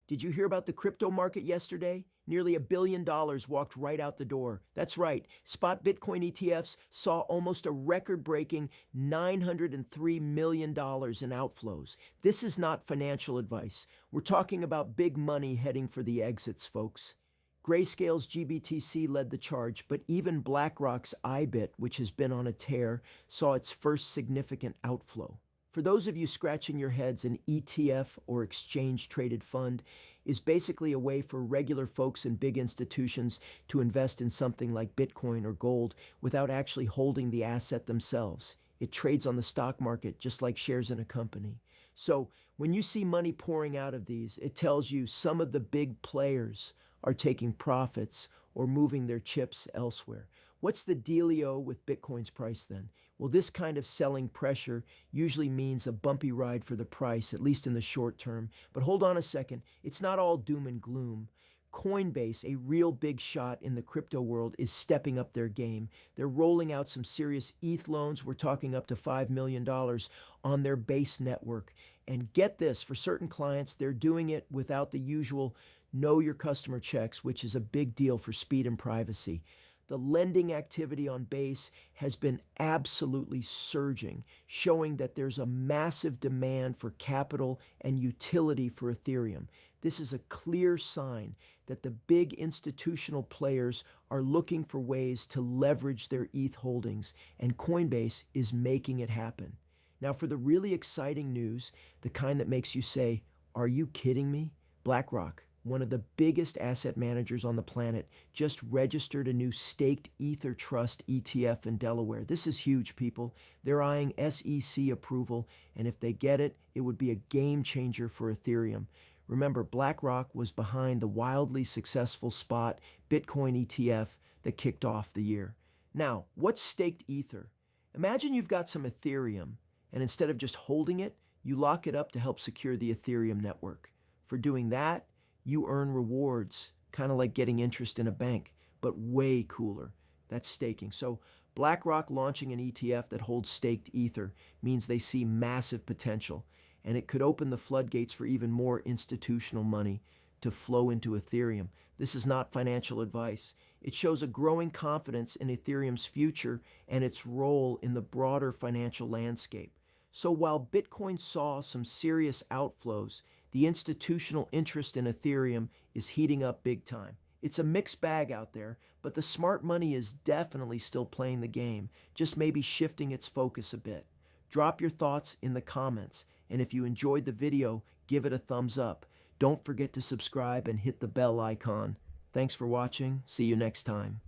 Did you hear about the crypto market yesterday? Nearly $1 billion walked right out the door. That's right. Spot Bitcoin ETFs saw almost a record-breaking $903 million in outflows. This is not financial advice. We're talking about big money heading for the exits, folks. Grayscale's GBTC led the charge, but even BlackRock's IBIT, which has been on a tear, saw its first significant outflow. For those of you scratching your heads, an ETF, or exchange-traded fund, is basically a way for regular folks and big institutions to invest in something like Bitcoin or gold without actually holding the asset themselves. It trades on the stock market just like shares in a company. So when you see money pouring out of these, it tells you some of the big players are taking profits or moving their chips elsewhere. What's the dealio with Bitcoin's price then? Well, this kind of selling pressure usually means a bumpy ride for the price, at least in the short term. But hold on a second, it's not all doom and gloom. Coinbase, a real big shot in the crypto world, is stepping up their game. They're rolling out some serious ETH loans. We're talking up to $5 million on their base network. And get this, for certain clients, they're doing it without the usual know your customer checks, which is a big deal for speed and privacy. The lending activity on Base has been absolutely surging, showing that there's a massive demand for capital and utility for Ethereum. This is a clear sign that the big institutional players are looking for ways to leverage their ETH holdings, and Coinbase is making it happen. Now, for the really exciting news, the kind that makes you say, "Are you kidding me?" BlackRock, one of the biggest asset managers on the planet, just registered a new Staked Ether Trust ETF in Delaware. This is huge, people. They're eyeing SEC approval, and if they get it, it would be a game changer for Ethereum. Remember, BlackRock was behind the wildly successful Spot Bitcoin ETF that kicked off the year. Now, what's Staked Ether? Imagine you've got some Ethereum, and instead of just holding it, you lock it up to help secure the Ethereum network. For doing that, you earn rewards, kind of like getting interest in a bank, but way cooler. That's staking. So BlackRock launching an ETF that holds staked Ether means they see massive potential, and it could open the floodgates for even more institutional money to flow into Ethereum. This is not financial advice. It shows a growing confidence in Ethereum's future and its role in the broader financial landscape. So while Bitcoin saw some serious outflows, the institutional interest in Ethereum is heating up big time. It's a mixed bag out there, but the smart money is definitely still playing the game, just maybe shifting its focus a bit. Drop your thoughts in the comments, and if you enjoyed the video, give it a thumbs up. Don't forget to subscribe and hit the bell icon. Thanks for watching. See you next time.